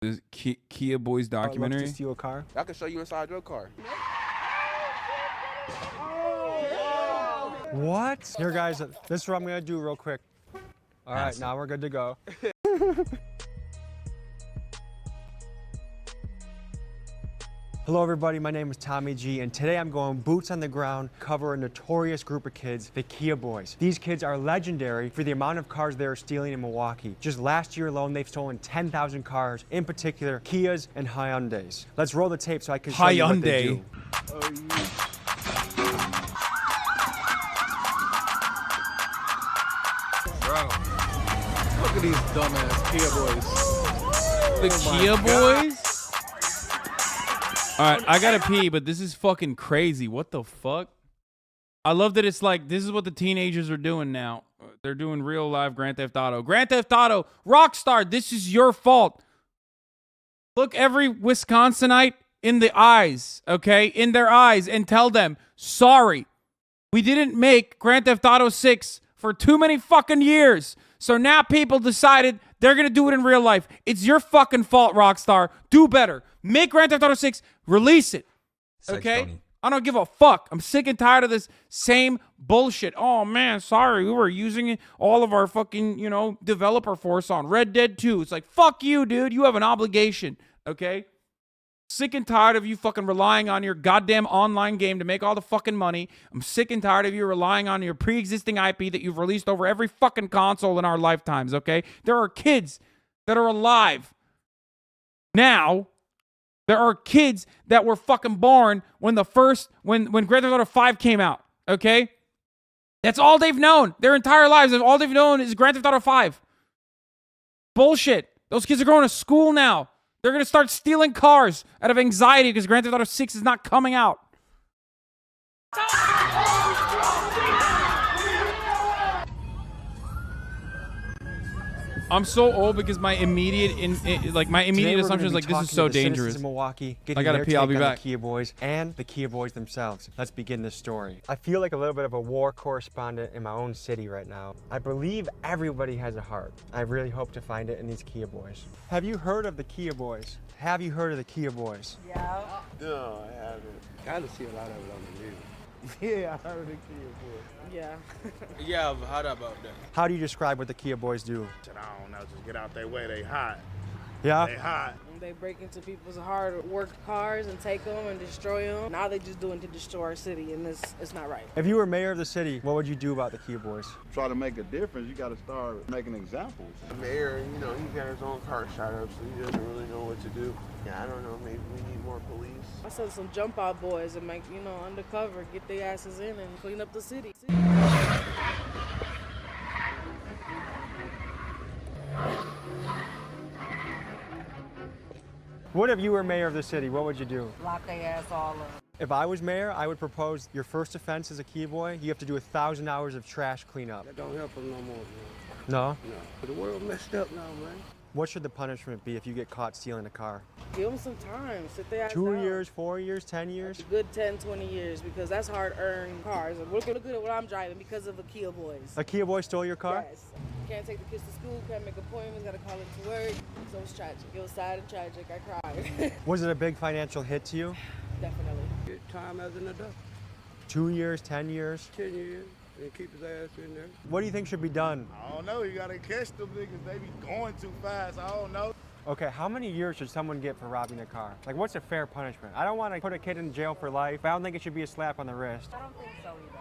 This Kia Boys documentary. To steal a car. I can show you inside your car. What? Here, guys, this is what I'm gonna do real quick. All right, now we're good to go. Hello everybody, my name is Tommy G, and today I'm going boots on the ground, cover a notorious group of kids, the Kia Boys. These kids are legendary for the amount of cars they are stealing in Milwaukee. Just last year alone, they've stolen 10,000 cars, in particular, Kias and Hyundais. Let's roll the tape so I can show you what they do. Bro, look at these dumbass Kia Boys. The Kia Boys? All right, I gotta pee, but this is fucking crazy. What the fuck? I love that it's like, this is what the teenagers are doing now. They're doing real live Grand Theft Auto. Grand Theft Auto, Rockstar, this is your fault. Look every Wisconsinite in the eyes, okay? In their eyes, and tell them, sorry. We didn't make Grand Theft Auto 6 for too many fucking years. So now people decided they're going to do it in real life. It's your fucking fault, Rockstar. Do better. Make Grand Theft Auto 6. Release it. Okay? I don't give a fuck. I'm sick and tired of this same bullshit. Oh, man, sorry. We were using all of our fucking, developer force on Red Dead 2. It's like, fuck you, dude. You have an obligation. Okay? Sick and tired of you fucking relying on your goddamn online game to make all the fucking money. I'm sick and tired of you relying on your pre-existing IP that you've released over every fucking console in our lifetimes, okay? There are kids that are alive now. There are kids that were fucking born when when Grand Theft Auto 5 came out, okay? That's all they've known. Their entire lives, all they've known is Grand Theft Auto 5. Bullshit. Those kids are going to school now. They're going to start stealing cars out of anxiety because Grand Theft Auto 6 is not coming out. I'm so old because my immediate assumption is like, this is so dangerous. In Milwaukee, I gotta pee. I'll be back. The Kia Boys and the Kia Boys themselves. Let's begin this story. I feel like a little bit of a war correspondent in my own city right now. I believe everybody has a heart. I really hope to find it in these Kia Boys. Have you heard of the Kia Boys? Have you heard of the Kia Boys? Yeah. No, I haven't. I had to see a lot of it on the news. Yeah, I heard of the Kia Boys. Yeah. Yeah, I've heard about that. How do you describe what the Kia Boys do? I don't know, just get out their way. They hot. Yeah? They hot. They break into people's hard work cars and take them and destroy them. Now they just doing to destroy our city, and it's not right. If you were mayor of the city, what would you do about the Kia Boys? Try to make a difference. You got to start making examples. The mayor, he got his own car shot up, so he doesn't really know what to do. Yeah, I don't know, maybe we need more police. I sent some jump out boys and make, undercover, get their asses in and clean up the city. What if you were mayor of the city? What would you do? Lock their ass all up. If I was mayor, I would propose your first offense as a Kia Boy, you have to do 1,000 hours of trash cleanup. That don't help them no more, man. No? No. The world messed up now, man. What should the punishment be if you get caught stealing a car? Give them some time. Sit their ass 2 down. years, 4 years, 10 years? A good 10, 20 years, because that's hard-earned cars. And look at what I'm driving because of the Kia Boys. A Kia Boy stole your car? Yes. Can't take the kids to school, can't make appointments, gotta call it to work. So it's tragic. It was sad and tragic. I cried. Was it a big financial hit to you? Definitely. Get time as an adult. 2 years, 10 years? 10 years. And keep his ass in there. What do you think should be done? I don't know. You got to catch them niggas. They be going too fast. I don't know. Okay, how many years should someone get for robbing a car? Like, what's a fair punishment? I don't want to put a kid in jail for life, but I don't think it should be a slap on the wrist. I don't think so either.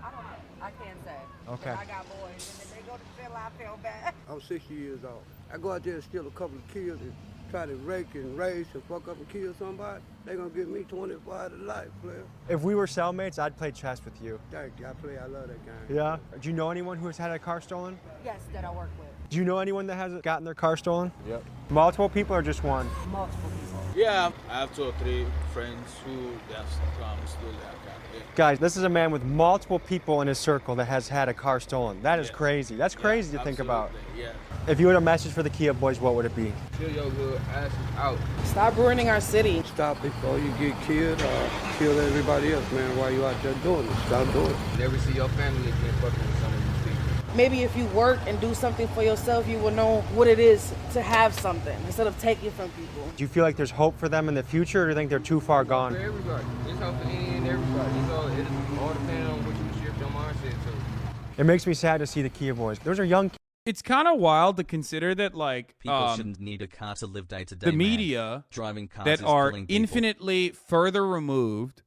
I don't know. I can't say. Okay. I got boys, and if they go to jail, I feel bad. I'm 60 years old. I go out there and steal a couple of kills and try to rake and race and fuck up and kill somebody. They gonna give me 25 to life, player. If we were cellmates, I'd play chess with you. Thank you. I love that game. Yeah? Do you know anyone who has had a car stolen? Yes, that I work with. Do you know anyone that has gotten their car stolen? Yep. Multiple people or just one? Multiple people. Yeah, I have 2 or 3 friends who have stolen their car. Yeah. Guys, this is a man with multiple people in his circle that has had a car stolen. That is crazy. That's crazy to think about. Yeah. If you had a message for the Kia Boys, what would it be? Chill your good asses out. Stop ruining our city. Stop before you get killed or kill everybody else, man, while you out there doing it. Stop doing it. Never see your family again fucking with some of these people. maybe if you work and do something for yourself, you will know what it is to have something instead of taking from people. Do you feel like there's hope for them in the future, or do you think they're too far gone? For everybody. It's hope for any and everybody. It all depends on what you shift your mindset to. It makes me sad to see the Kia boys. Those are young It's kind of wild to consider that, like, People shouldn't need a car to live day to day. the media driving cars that is are killing people. infinitely further removed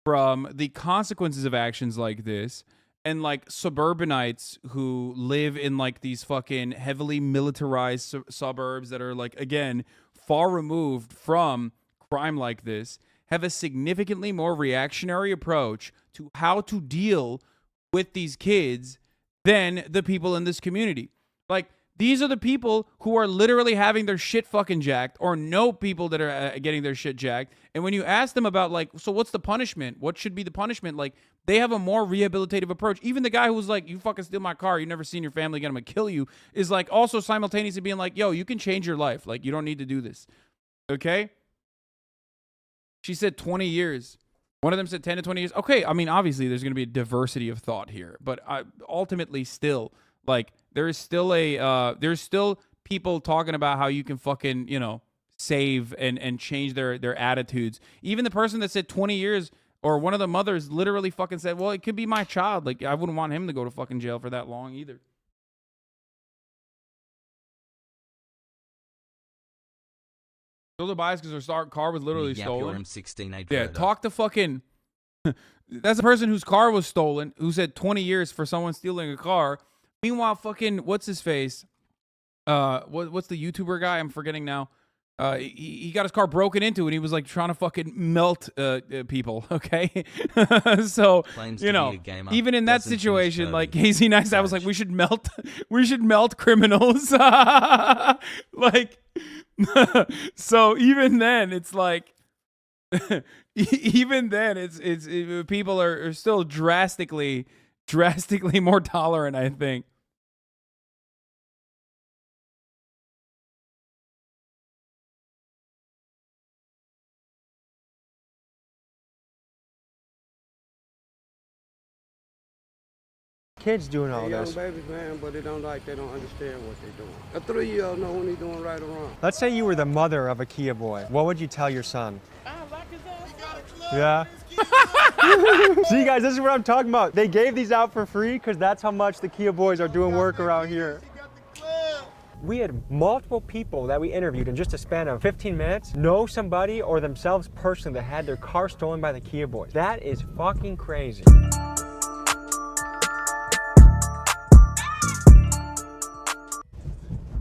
from the consequences of actions like this, and like suburbanites who live in like these fucking heavily militarized suburbs that are like, again, far removed from crime like this, have a significantly more reactionary approach to how to deal with these kids than the people in this community. Like, these are the people who are literally having their shit fucking jacked, or know people that are getting their shit jacked. And when you ask them about, like, so what's the punishment? What should be the punishment? Like, they have a more rehabilitative approach. Even the guy who was like, you fucking steal my car, you never seen your family again, I'm gonna kill you, is like also simultaneously being like, yo, you can change your life. Like, you don't need to do this. Okay? She said 20 years. One of them said 10 to 20 years. Okay, I mean, obviously there's going to be a diversity of thought here, but ultimately still, like, there's still people talking about how you can fucking, you know, save and change their attitudes. Even the person that said 20 years, or one of the mothers literally fucking said, well, it could be my child. Like, I wouldn't want him to go to fucking jail for that long either. Still the bias because her car was literally stolen. Yeah, talk to fucking... That's a person whose car was stolen, who said 20 years for someone stealing a car. Meanwhile, fucking, what's his face? What's the YouTuber guy? I'm forgetting now. He got his car broken into, and he was like trying to fucking melt people. Okay, so you know, even in that situation, like Casey Neistat was like, we should melt criminals. Like, so even then, it's like. Even then, it's people are still drastically more tolerant, I think. kids doing all Young this. babies, man, but they don't understand what they're doing. A 3-year-old know when he's doing right or wrong. Let's say you were the mother of a Kia boy. What would you tell your son? Yeah. See, guys, this is what I'm talking about. They gave these out for free because that's how much the Kia boys are doing work around here. We had multiple people that we interviewed in just a span of 15 minutes know somebody or themselves personally that had their car stolen by the Kia boys. That is fucking crazy.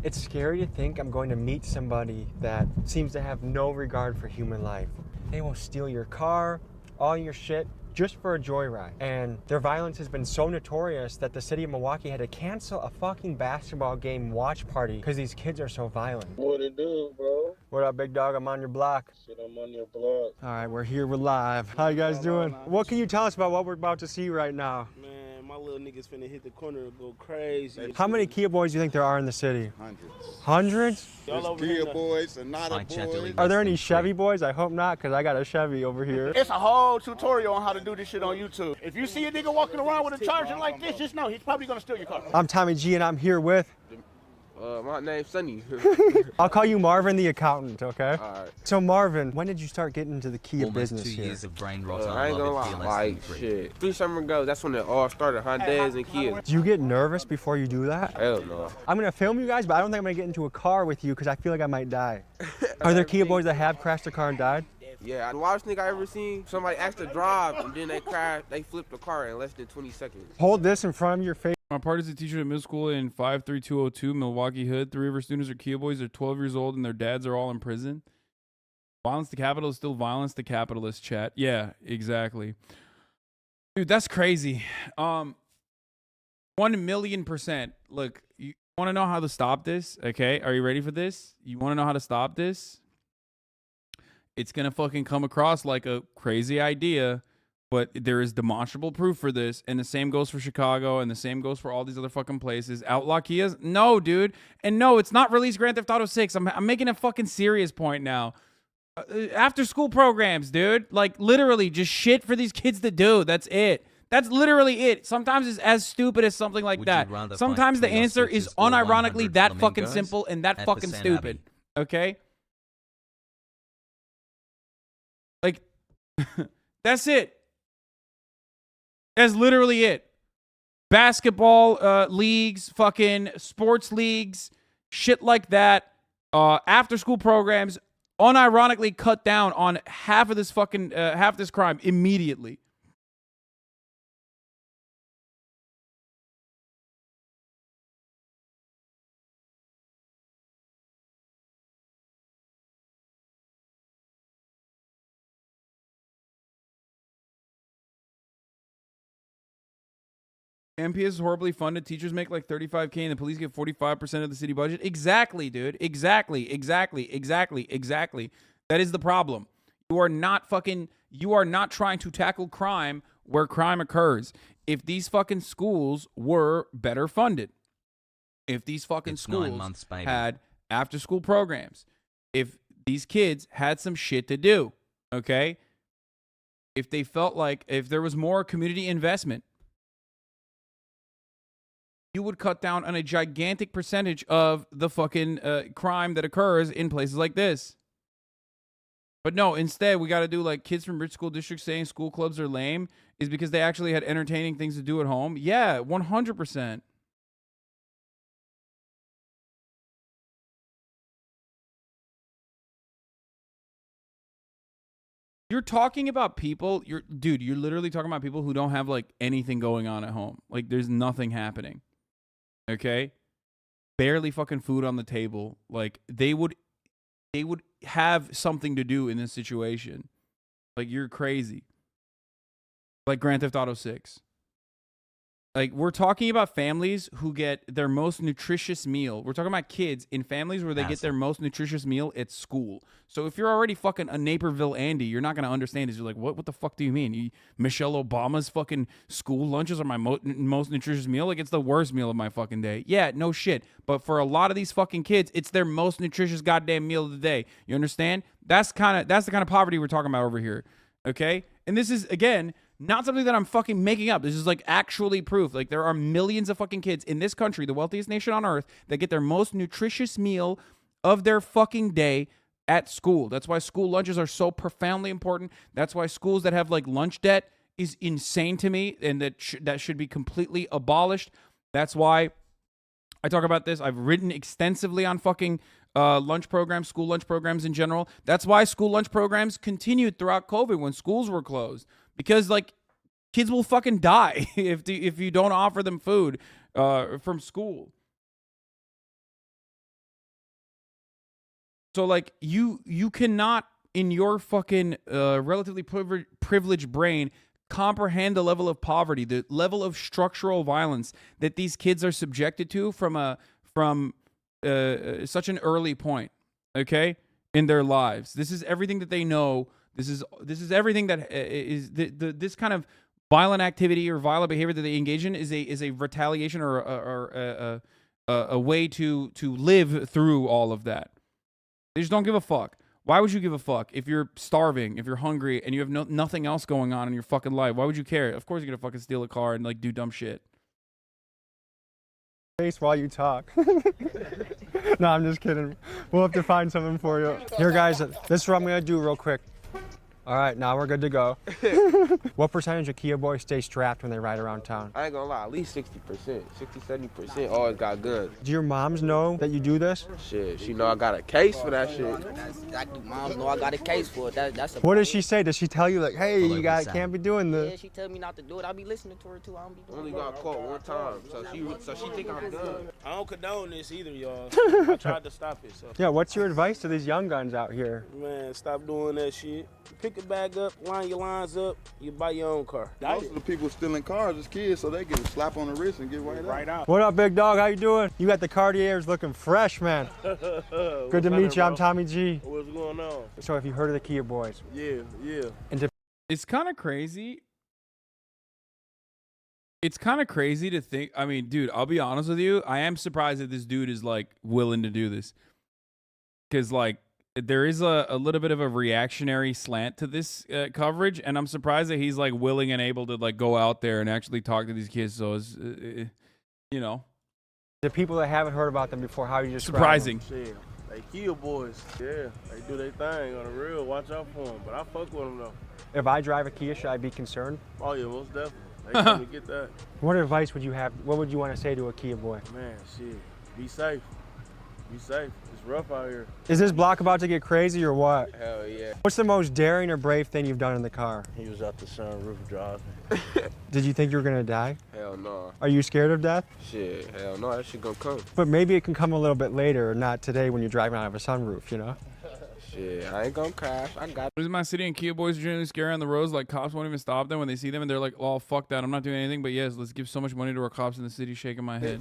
It's scary to think I'm going to meet somebody that seems to have no regard for human life. They will steal your car, all your shit, just for a joyride. And their violence has been so notorious that the city of Milwaukee had to cancel a fucking basketball game watch party because these kids are so violent. What it do, bro? What up, big dog? I'm on your block. Shit, I'm on your block. All right, we're here, we're live. How you guys doing? What can you tell us about what we're about to see right now? Man, my little niggas finna hit the corner and go crazy. How many Kia boys do you think there are in the city? Hundreds. Hundreds? There's Kia boys, Sonata boys. Are there any Chevy boys? I hope not, because I got a Chevy over here. It's a whole tutorial on how to do this shit on YouTube. If you see a nigga walking around with a Charger like this, just know he's probably gonna steal your car. I'm Tommy G, and I'm here with... My name's Sonny. I'll call you Marvin the accountant, okay? All right. So Marvin, when did you start getting into the Kia Almost business 2 here? years of brain rot. I ain't gonna lie, like shit. 3 summers ago, that's when it all started, Hyundais and Kias. Do you get nervous before you do that? Hell no. I'm gonna film you guys, but I don't think I'm gonna get into a car with you because I feel like I might die. Are there Kia boys that have crashed a car and died? Yeah, the wildest thing I ever seen, somebody asked to drive and then they crashed, they flipped the car in less than 20 seconds. Hold this in front of your face. My part is a teacher at middle school in 53202 Milwaukee Hood. 3 of our students are Kia boys. They're 12 years old and their dads are all in prison. Violence to capital is still violence to capitalist, chat. Yeah, exactly. Dude, that's crazy. 1,000,000%. Look, you want to know how to stop this? Okay, are you ready for this? You want to know how to stop this? It's going to fucking come across like a crazy idea, but there is demonstrable proof for this, and the same goes for Chicago, and the same goes for all these other fucking places. Outlaw Kias? No, dude. And no, it's not release Grand Theft Auto 6. I'm making a fucking serious point now. After school programs, dude. Like, literally, just shit for these kids to do. That's it. That's literally it. Sometimes it's as stupid as something like Would you that. rather Sometimes the fight answer three is ostriches or unironically 100 that fucking flamingos simple and that at fucking HasanAbi? stupid. Okay? Like, that's it. That's literally it. Basketball leagues, fucking sports leagues, shit like that. After school programs unironically cut down on half of this fucking half this crime immediately. MPS is horribly funded. Teachers make like $35K and the police get 45% of the city budget. Exactly, dude. Exactly. That is the problem. You are not trying to tackle crime where crime occurs. If these fucking schools were better funded, if these fucking schools 9 months, baby. had after school programs, if these kids had some shit to do, okay? If they felt like, if there was more community investment, you would cut down on a gigantic percentage of the fucking crime that occurs in places like this. But no, instead, we got to do like kids from rich school districts saying school clubs are lame is because they actually had entertaining things to do at home. Yeah, 100%. You're talking about people, you're literally talking about people who don't have like anything going on at home. Like there's nothing happening. Okay? Barely fucking food on the table. Like they would have something to do in this situation. Like you're crazy. Like Grand Theft Auto 6. Like we're talking about families who get their most nutritious meal. We're talking about kids in families where they get their most nutritious meal at school. So if you're already fucking a Naperville Andy, you're not going to understand this. You're like, what the fuck do you mean? Michelle Obama's fucking school lunches are my most nutritious meal? Like it's the worst meal of my fucking day. Yeah, no shit. But for a lot of these fucking kids, it's their most nutritious goddamn meal of the day. You understand? That's the kind of poverty we're talking about over here. Okay? And this is, again, not something that I'm fucking making up. This is like actually proof. Like there are millions of fucking kids in this country, the wealthiest nation on earth, that get their most nutritious meal of their fucking day at school. That's why school lunches are so profoundly important. That's why schools that have like lunch debt is insane to me, and that should be completely abolished. That's why I talk about this. I've written extensively on fucking lunch programs, school lunch programs in general. That's why school lunch programs continued throughout COVID when schools were closed. Because, like, kids will fucking die if you don't offer them food from school. So, like, you cannot, in your fucking relatively privileged brain, comprehend the level of poverty, the level of structural violence that these kids are subjected to from such an early point, okay, in their lives. This is everything that they know. This is everything that is this kind of violent activity or violent behavior that they engage in is a retaliation or a way to live through all of that. They just don't give a fuck. Why would you give a fuck if you're starving, if you're hungry, and you have nothing else going on in your fucking life? Why would you care? Of course you're gonna fucking steal a car and like do dumb shit. Face while you talk. No, I'm just kidding. We'll have to find something for you. Here, guys, this is what I'm gonna do real quick. All right, now we're good to go. What percentage of Kia boys stay strapped when they ride around town? I ain't gonna lie, at least 60%, 60-70% always got guns. Do your moms know that you do this? Shit, she know I got a case for that shit. That's exactly, moms know I got a case for it. That's a What does she say? Does she tell you like, hey, you can't be doing this? Yeah, she tell me not to do it. I be listening to her too. I don't be doing Only it. got caught one time, so she think I'm done. I don't condone this either, y'all. I tried to stop it. So. Yeah, what's your advice to these young guns out here? Man, stop doing that shit. Pick a bag up, line your lines up, you buy your own car. Most of the people stealing cars is kids, so they get a slap on the wrist and get right out. What up, big dog? How you doing? You got the Cartiers looking fresh, man. Good to meet you. I'm Tommy G. What's going on? So, have you heard of the Kia boys? Yeah. And It's kind of crazy. It's kind of crazy to think. I mean, dude, I'll be honest with you. I am surprised that this dude is like willing to do this. Because, like, there is a little bit of a reactionary slant to this coverage, and I'm surprised that he's like willing and able to like go out there and actually talk to these kids. So it's, you know, The people that haven't heard about them before, how you describe surprising. them? Shit, they Kia boys. Yeah, they do their thing on the real. Watch out for them. But I fuck with them though. If I drive a Kia, should I be concerned? Oh yeah, most definitely. They come to get that. What advice would you have? What would you want to say to a Kia boy? Man, shit, be safe. Be safe. It's rough out here. Is this block about to get crazy or what? Hell yeah. What's the most daring or brave thing you've done in the car? He was out the sunroof driving. Did you think you were gonna die? Hell no. Are you scared of death? Shit, hell no, that shit gonna come. But maybe it can come a little bit later, not today when you're driving out of a sunroof, you know? Shit, I ain't gonna crash. I got Is my city and Kia boys are generally scary on the roads? Like cops won't even stop them when they see them, and they're like, "Oh fuck that, I'm not doing anything." But yes, let's give so much money to our cops in the city. Shaking my head.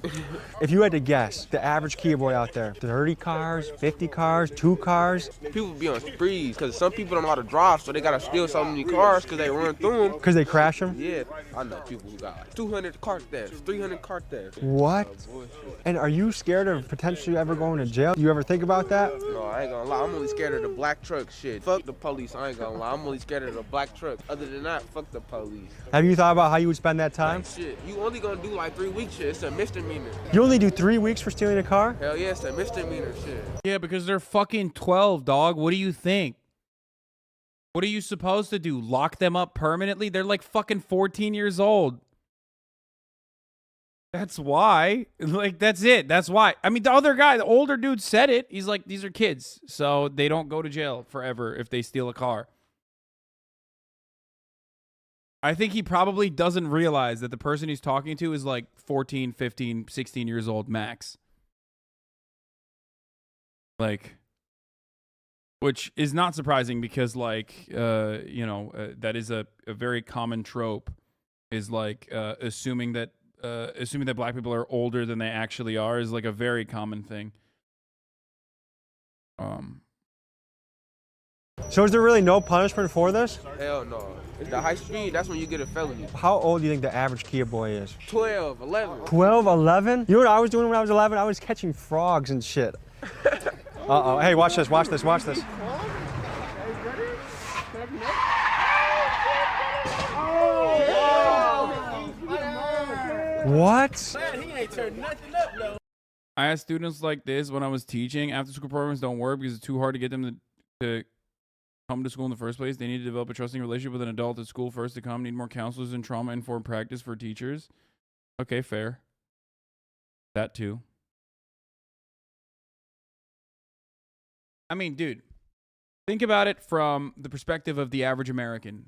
If you had to guess, the average Kia boy out there, 30 cars, 50 cars, 2 cars? people be on sprees because some people don't know how to drive, so they gotta steal so many cars because they run through them. Because they crash them? Yeah, I know people who got like 200 car thefts, 300 car thefts. What? Oh, bullshit. And are you scared of potentially ever going to jail? You ever think about that? No, I ain't gonna lie. I'm only scared of the black truck shit. Fuck the police. I ain't gonna lie. I'm only scared of the black truck. Other than that, fuck the police. Have you thought about how you would spend that time? Shit, you only gonna do like 3 weeks shit. It's a misdemeanor. You only do 3 weeks for stealing a car? Hell yeah, it's a misdemeanor shit. Yeah, because they're fucking 12, dog. What do you think? What are you supposed to do? Lock them up permanently? They're like fucking 14 years old. That's why. Like, that's it. That's why. I mean, the other guy, the older dude said it. He's like, these are kids, so they don't go to jail forever if they steal a car. I think he probably doesn't realize that the person he's talking to is like 14, 15, 16 years old max. Like, which is not surprising because, like, you know, that is a very common trope, is like assuming that black people are older than they actually are is like a very common thing. So is there really no punishment for this? Hell no. It's the high speed, that's when you get a felony. How old do you think the average Kia boy is? 12, 11. 12, 11? You know what I was doing when I was 11? I was catching frogs and shit. Uh-oh. Hey, watch this, watch this, watch this. What? He ain't turned nothing up though. I asked students like this when I was teaching. After school programs don't work because it's too hard to get them to come to school in the first place. They need to develop a trusting relationship with an adult at school first to come. Need more counselors and trauma-informed practice for teachers. Okay, fair. That too. I mean, dude, think about it from the perspective of the average American.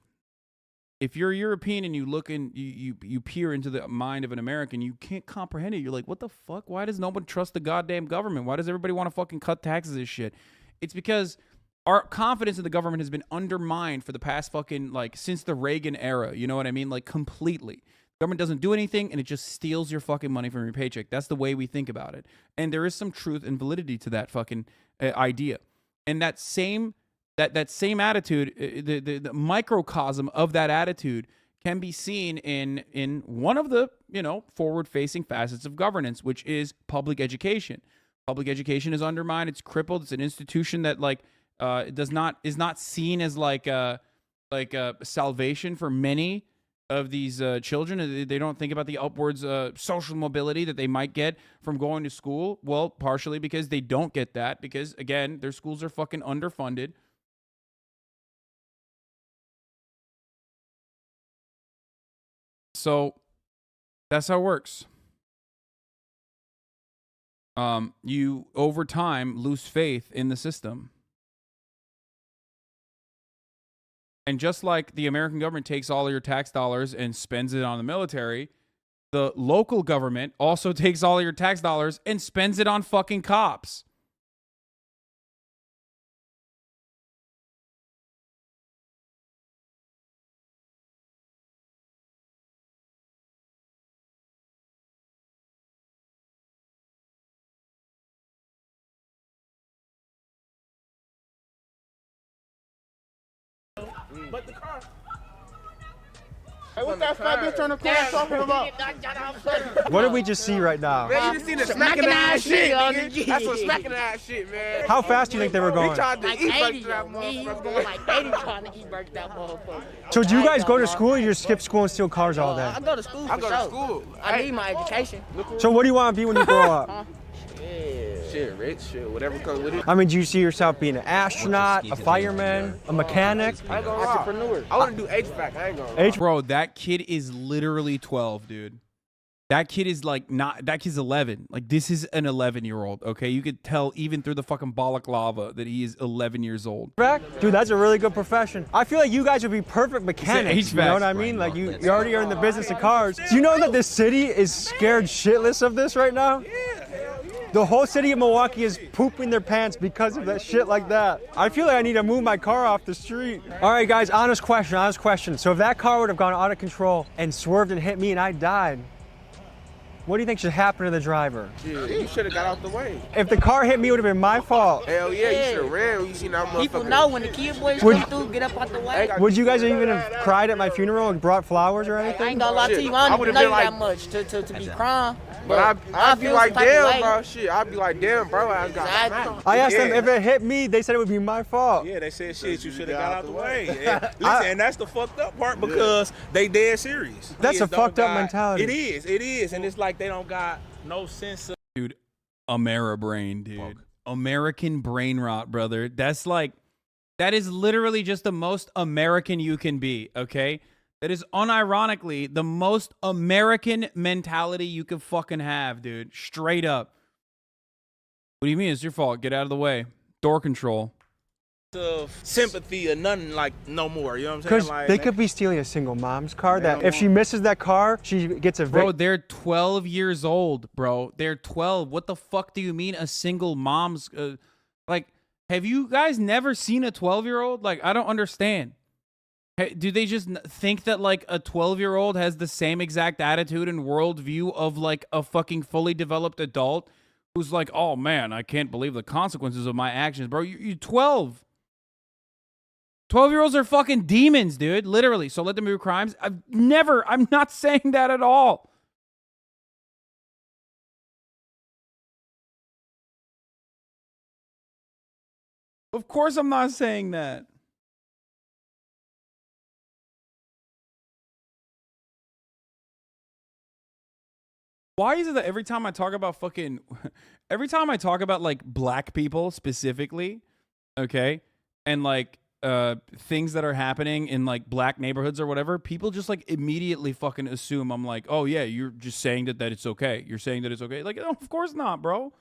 If you're European and you look and you peer into the mind of an American, you can't comprehend it. You're like, what the fuck? Why does no one trust the goddamn government? Why does everybody want to fucking cut taxes and shit? It's because our confidence in the government has been undermined for the past fucking, like, since the Reagan era. You know what I mean? Like, completely. The government doesn't do anything and it just steals your fucking money from your paycheck. That's the way we think about it. And there is some truth and validity to that fucking idea. And that same attitude, the microcosm of that attitude can be seen in one of the, you know, forward-facing facets of governance, which is public education. Public education is undermined. It's crippled. It's an institution that, like, is not seen as like a salvation for many of these children. They don't think about the upwards social mobility that they might get from going to school. Well, partially because they don't get that because, again, their schools are fucking underfunded. So that's how it works. You, over time, lose faith in the system. And just like the American government takes all of your tax dollars and spends it on the military, the local government also takes all of your tax dollars and spends it on fucking cops. But the car. Hey, what's that fat bitch on the corner talking about? What did we just see right now? Man, you just seen the smacking ass shit, nigga. That's what smacking ass shit, man. How fast do you think they were He going? tried to Like eat 80, that he was motherfucker. going like 80 trying to eat burnt that motherfucker. So do you guys go to school or you just skip school and steal cars all day? I go to school for I go to sure. school. I need my education. So what do you want to be when you grow up? Shit, rich, shit, whatever comes with it. I mean, do you see yourself being an astronaut, a fireman, a mechanic? I ain't gonna entrepreneur. I want to do HVAC. I ain't gonna. Bro, that kid is literally 12, dude. That kid is like not. That kid's 11. Like this is an 11-year-old. Okay, you could tell even through the fucking balaclava that he is 11 years old. Dude, that's a really good profession. I feel like you guys would be perfect mechanics. You know what I mean? Like you already are in the business of cars. Do you know that this city is scared shitless of this right now? The whole city of Milwaukee is pooping their pants because of that shit like that. I feel like I need to move my car off the street. All right, guys, honest question. So if that car would have gone out of control and swerved and hit me and I died, what do you think should happen to the driver? Yeah, you should have got out the way. If the car hit me, it would have been my fault. Hell yeah, you should have ran when you seen that motherfucker. People know when the kid boys Would- come through, get up out the way. Would you guys even have cried at my funeral and brought flowers or I anything? ain't gonna lie to you, I don't even know you that much to be crying. But I'd be feel like, some type of damn, way. bro, shit. I'd be like, damn, bro, I got smacked. I asked them if it hit me, they said it would be my fault. Yeah, they said shit, you should have got out the way. Yeah. Listen, and that's the fucked up part because they dead serious. That's a Kids don't fucked up got- mentality. It is. And it's like they don't got no sense of. Dude, Ameribrain, dude. American brain rot, brother. That's like, that is literally just the most American you can be, okay? That is unironically the most American mentality you could fucking have, dude. Straight up. What do you mean it's your fault? Get out of the way. Door control. Of sympathy or nothing like no more. You know what I'm Because saying? Like, they could be stealing a single mom's car that if she misses that car, she gets a Bro, they're 12 years old, bro. They're 12. What the fuck do you mean a single mom's... like, have you guys never seen a 12-year-old? Like, I don't understand. Do they just think that, like, a 12-year-old has the same exact attitude and worldview of, like, a fucking fully developed adult who's like, oh, man, I can't believe the consequences of my actions. Bro, you're 12. 12-year-olds are fucking demons, dude. Literally. So let them do crimes. I'm not saying that at all. Of course I'm not saying that. Why is it that every time I talk about like black people specifically, okay, and like things that are happening in like black neighborhoods or whatever, people just like immediately fucking assume I'm like, oh yeah, you're just saying that it's okay. You're saying that it's okay. Like, no, of course not, bro.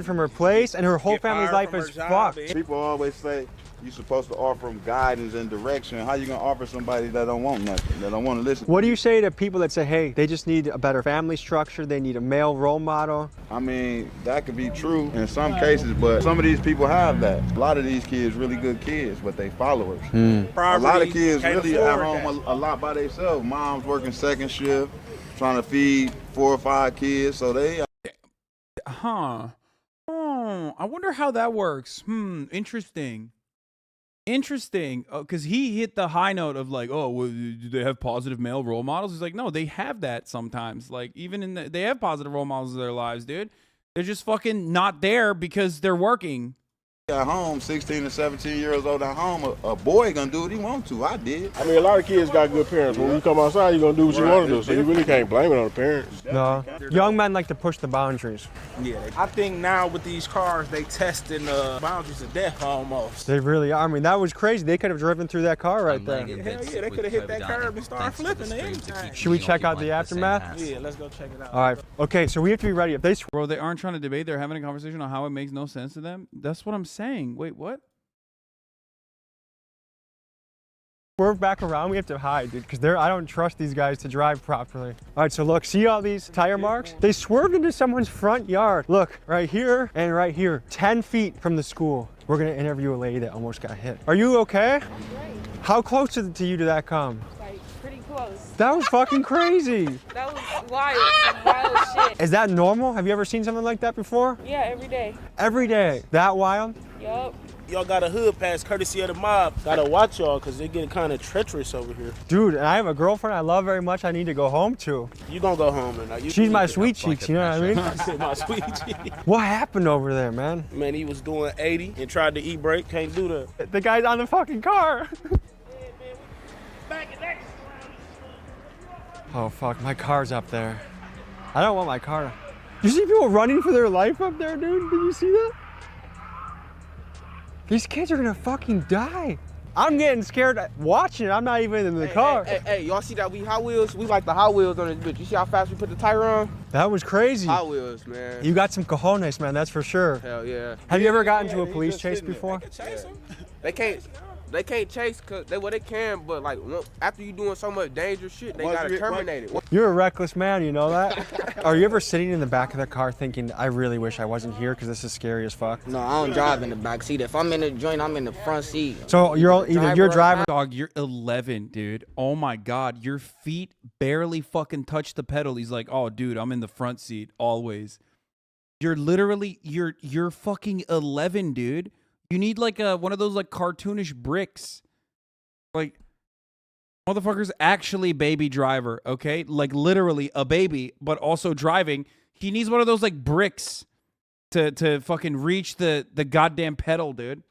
from her place and her whole family's life is fucked. People always say you're supposed to offer them guidance and direction. How you gonna offer somebody that don't want nothing, that don't want to listen? What do you say to people that say, hey, they just need a better family structure, they need a male role model? I mean, that could be true in some cases, but some of these people have that. A lot of these kids really good kids, but they followers. A lot of kids really at home a lot by themselves. Mom's working second shift, trying to feed 4 or 5 kids, so they... I wonder how that works. Interesting. Interesting. Because he hit the high note of like, oh, well, do they have positive male role models? He's like, no, they have that sometimes. Like, even they have positive role models in their lives, dude. They're just fucking not there because they're working. At home, 16 and 17 years old at home, a boy gonna do what he want to. I did. I mean, a lot of kids got good parents. When you come outside, you're gonna do what you want to do. So you really can't blame it on the parents. No. Young men like to push the boundaries. Yeah, I think now with these cars, they testing the boundaries of death almost. They really are. I mean, that was crazy. They could have driven through that car right there. Hell yeah, they could have hit that curb and started flipping and everything. Should we check out the aftermath? Yeah, let's go check it out. All right. Okay, so we have to be ready. If they Bro, they aren't trying to debate. They're having a conversation on how it makes no sense to them. That's what I'm saying. Wait, what? swerve back around, we have to hide, dude, because I don't trust these guys to drive properly. All right, so look, see all these tire marks? They swerved into someone's front yard. Look, right here and right here, 10 feet from the school. We're gonna interview a lady that almost got hit. Are you okay? I'm great. How close to you did that come? Like, pretty close. That was fucking crazy. That was wild. Some wild shit. Is that normal? Have you ever seen something like that before? Yeah, every day. Every day. That wild? Yup. Y'all got a hood pass courtesy of the mob. Gotta watch y'all, cause they get kind of treacherous over here. Dude, and I have a girlfriend I love very much I need to go home to. You gonna go home or not? She's my sweet cheeks, you know what I mean? I said my sweet cheeks. What happened over there, man? Man, he was doing 80 and tried to e-brake. Can't do that. The guy's on the fucking car. Oh fuck, my car's up there. I don't want my car. You see people running for their life up there, dude? Did you see that? These kids are gonna fucking die. I'm getting scared watching it. I'm not even in the car. Hey, y'all see that we Hot Wheels? We like the Hot Wheels on this bitch. You see how fast we put the tire on? That was crazy. Hot Wheels, man. You got some cojones, man, that's for sure. Hell yeah. Have you ever gotten into a police chase before? They can't chase cause they can, but like after you doing so much dangerous shit, they gotta terminate it. You're a reckless man, you know that? Are you ever sitting in the back of the car thinking, I really wish I wasn't here because this is scary as fuck? No, I don't drive in the back seat. If I'm in the joint, I'm in the front seat. So either you're driving. Dog, you're 11, dude. Oh my God, your feet barely fucking touch the pedal. He's like, oh, dude, I'm in the front seat always. You're literally, you're fucking 11, dude. You need like one of those like cartoonish bricks. Like, motherfucker's actually baby driver, okay? Like literally a baby, but also driving. He needs one of those like bricks to fucking reach the goddamn pedal, dude.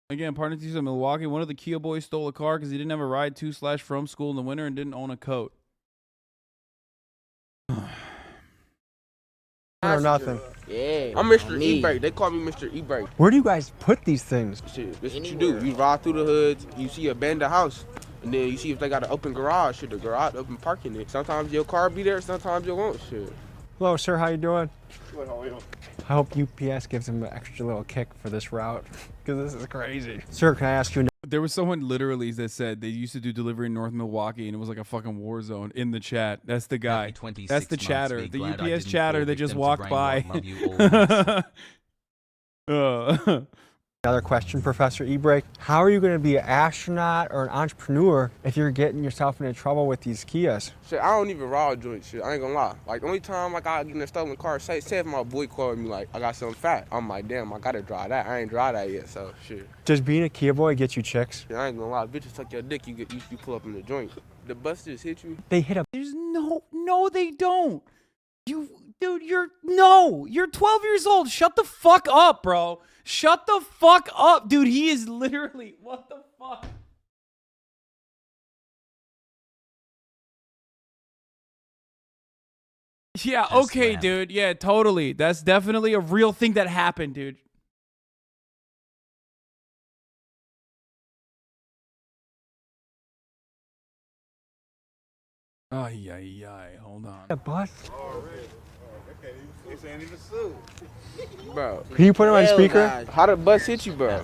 Again, partner teacher in Milwaukee. One of the Kia boys stole a car because he didn't have a ride to / from school in the winter and didn't own a coat. Or nothing. Yeah. I'm Mr. E-brake. They call me Mr. E-brake. Where do you guys put these things? Shit, this is what you do. You ride through the hoods. You see a abandoned house, and then you see if they got an open garage. Shit, the garage open parking it. Sometimes your car be there. Sometimes you won't. Shit. Hello, sir. How you doing? Good, how are you? I hope UPS gives him an extra little kick for this route because this is crazy. Sir, can I ask you? There was someone literally that said they used to do delivery in North Milwaukee and it was like a fucking war zone in the chat. That's the guy. That's the chatter. The UPS chatter that just walked by. Another question, Professor E-brake. How are you going to be an astronaut or an entrepreneur if you're getting yourself into trouble with these Kias? Shit, I don't even ride joint shit. I ain't gonna lie. Like, the only time like I get in a stolen car, say if my boy called me like, I got something fat. I'm like, damn, I gotta drive that. I ain't drive that yet, so shit. Does being a Kia boy get you chicks? Shit, I ain't gonna lie. Bitches suck your dick, you pull up in the joint. The bus just hit you. They hit a... There's no, they don't. Dude, you're 12 years old. Shut the fuck up, bro. Shut the fuck up, dude. He is literally, what the fuck? Yeah, okay, dude. Yeah, totally. That's definitely a real thing that happened, dude. Ay, hold on. A bus? This ain't even suit. Bro. Can you put it on speaker? How the bus hit you, bro?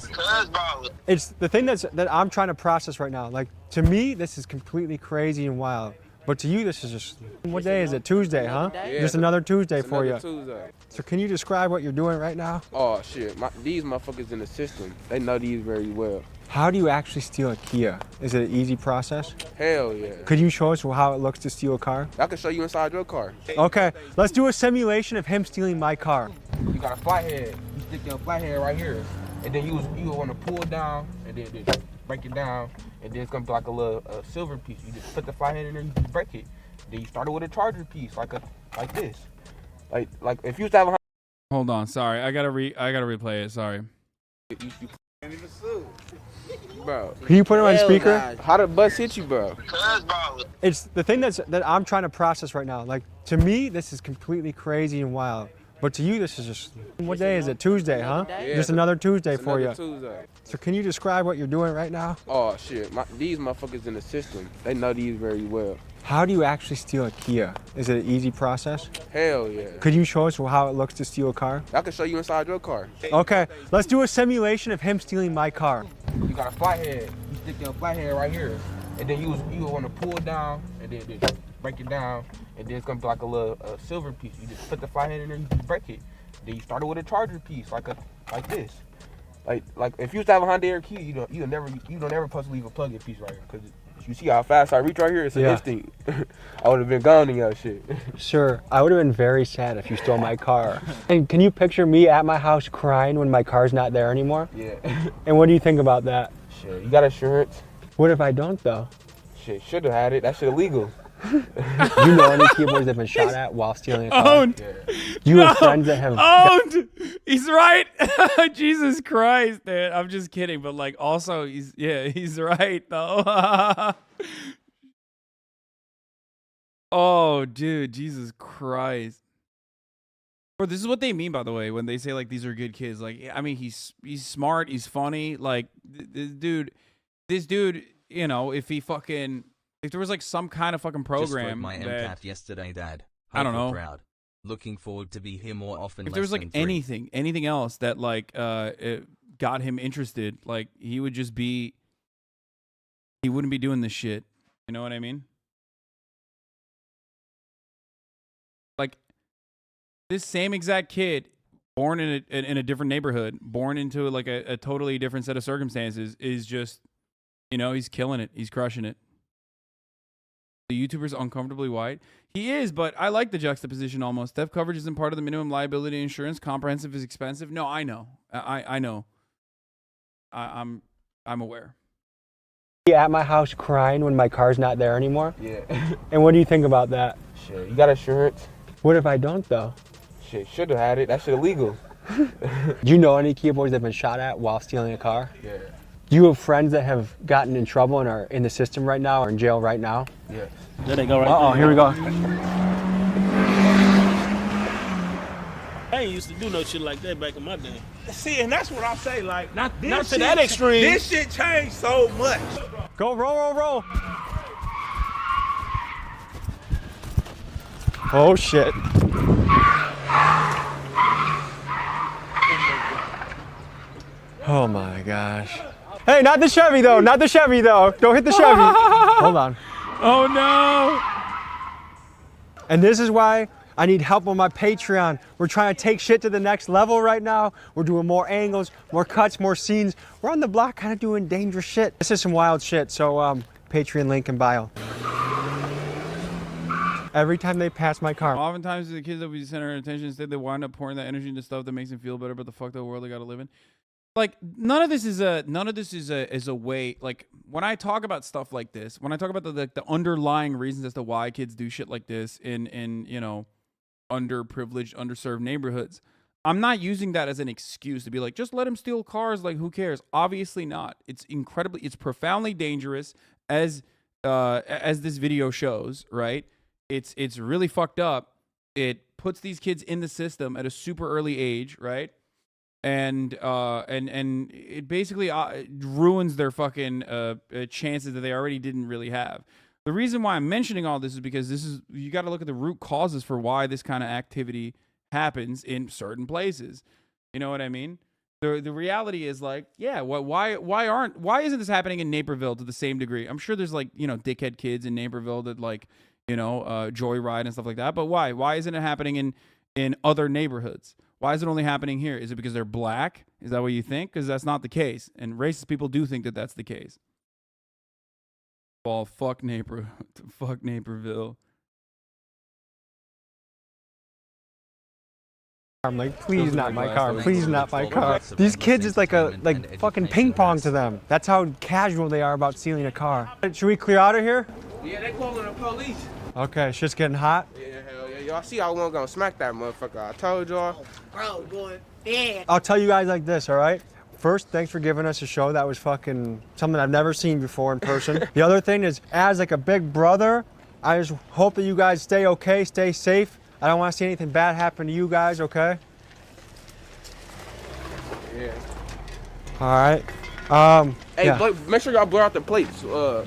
It's the thing that I'm trying to process right now. Like, to me, this is completely crazy and wild. But to you, this is just, what day is it? Tuesday, huh? Yeah. Just another Tuesday for you. Tuesday. So can you describe what you're doing right now? Oh, shit. These motherfuckers in the system, they know these very well. How do you actually steal a Kia? Is it an easy process? Hell yeah. Could you show us how it looks to steal a car? I can show you inside your car. Okay, let's do a simulation of him stealing my car. You got a flathead. You stick your flathead right here. And then you want to pull it down and then just break it down. And then it's going to be like a little silver piece. You just put the flathead in there, you just break it. Then you start it with a charger piece, like this. Like if you used to have a... Hold on, sorry. I gotta replay it, sorry. Ain't even suit. Bro. Can you put it on speaker? How the bus hit you, bro? It's the thing that I'm trying to process right now. Like, to me, this is completely crazy and wild. But to you, this is just, what day is it? Tuesday, huh? Yeah. Just another Tuesday for you. Tuesday. So can you describe what you're doing right now? Oh, shit. These motherfuckers in the system, they know these very well. How do you actually steal a Kia? Is it an easy process? Hell yeah. Could you show us how it looks to steal a car? I can show you inside your car. Okay, let's do a simulation of him stealing my car. You got a flathead. You stick your flathead right here. and then you want to pull it down, and then break it down, and then it's gonna be like a little silver piece. You just put the flathead in there, you just break it. Then you start it with a charger piece, like this. Like if you used to have a Honda Air key, you don't never supposed to leave a plug-in piece right here, because you see how fast I reach right here. It's an instinct. I would have been gone in your shit. Sir, I would have been very sad if you stole my car. And can you picture me at my house crying when my car's not there anymore? Yeah. And what do you think about that? Shit, you got insurance? What if I don't though? Shit, should have had it. That shit illegal. Do you know any Kia boys that have been shot at while stealing a car? Owned. Yeah. Do you have friends that have owned? He's right. Jesus Christ, dude. I'm just kidding, but like also he's right though. Oh, dude, Jesus Christ. Bro, this is what they mean, by the way, when they say like these are good kids. Like, I mean, he's smart, he's funny. Like, this dude, you know, if there was like some kind of fucking program Just my MCAT yesterday, Dad. I don't know. Proud. Looking forward to be here more often. If there was like anything else that like it got him interested, like he wouldn't be doing this shit. You know what I mean? Like this same exact kid, born in a different neighborhood, born into like a totally different set of circumstances, is just, you know, he's killing it. He's crushing it. The YouTuber's uncomfortably white. He is, but I like the juxtaposition almost. Theft coverage isn't part of the minimum liability insurance. Comprehensive is expensive. No, I know. I know. I'm aware. at my house crying when my car's not there anymore? Yeah. And what do you think about that? Shit, you got insurance? What if I don't though? Shit, should have had it. That shit illegal. Do you know any Kia boys that have been shot at while stealing a car? Yeah. Do you have friends that have gotten in trouble and are in the system right now or in jail right now? Yeah. There they go right Uh-oh, there. here we go. I ain't used to do no shit like that back in my day. See, and that's what I say. Like, Not this to that extreme. This shit changed so much. Go, roll. Oh, shit. Oh, my gosh. Hey, not the Chevy, though. Not the Chevy, though. Don't hit the Chevy. Hold on. Oh, no. And this is why I need help on my Patreon. We're trying to take shit to the next level right now. We're doing more angles, more cuts, more scenes. We're on the block kind of doing dangerous shit. This is some wild shit, so Patreon link in bio. Every time they pass my car. Oftentimes the kids that we center our attention, instead they wind up pouring that energy into stuff that makes them feel better, but the fuck the world they gotta live in. Like none of this is a way. Like when I talk about stuff like this, when I talk about the underlying reasons as to why kids do shit like this in you know, underprivileged, underserved neighborhoods, I'm not using that as an excuse to be like, just let them steal cars, like who cares? Obviously not. It's profoundly dangerous, as this video shows, right? It's really fucked up. It puts these kids in the system at a super early age, right? And it basically ruins their fucking chances that they already didn't really have. The reason why I'm mentioning all this is because you got to look at the root causes for why this kind of activity happens in certain places. You know what I mean? The reality is like, yeah, why isn't this happening in Naperville to the same degree? I'm sure there's like, you know, dickhead kids in Naperville that like, you know, joyride and stuff like that. But why? Why isn't it happening in other neighborhoods? Why is it only happening here? Is it because they're black? Is that what you think? Because that's not the case. And racist people do think that that's the case. Well, fuck Naperville. I'm like, please not my car, please not my car. These kids is like fucking ping pong to them. That's how casual they are about stealing a car. Should we clear out of here? Yeah, they calling the police. Okay, shit's getting hot. Yeah, hell yeah. Y'all see I wasn't gonna smack that motherfucker. I told y'all. Bro, going bad. I'll tell you guys like this, all right? First, thanks for giving us a show. That was fucking something I've never seen before in person. The other thing is, as like a big brother, I just hope that you guys stay okay, stay safe. I don't want to see anything bad happen to you guys, okay? Yeah. All right. Hey, Yeah. make sure y'all blur out the plates. Yeah.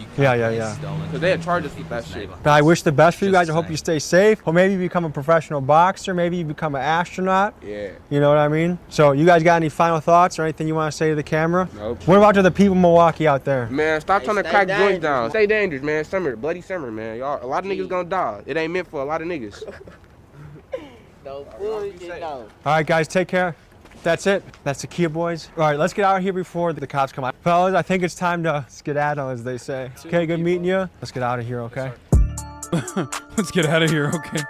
Cause they had charged us with that shit. But I wish the best for you guys. I hope you stay safe. Or maybe you become a professional boxer. Maybe you become an astronaut. Yeah. You know what I mean? So you guys got any final thoughts or anything you want to say to the camera? Nope. What about to the people in Milwaukee out there? Man, stop trying to stay crack joints dangerous, down. man. Stay dangerous, man. Summer, bloody summer, man. Y'all, a lot of niggas gonna die. It ain't meant for a lot of niggas. No bullshit, no. All right, guys, take care. That's it. That's the Kia boys. All right, let's get out of here before the cops come out. Fellas, I think it's time to skedaddle, as they say. Okay, good meeting you. Let's get out of here, okay? Let's get out of here, okay?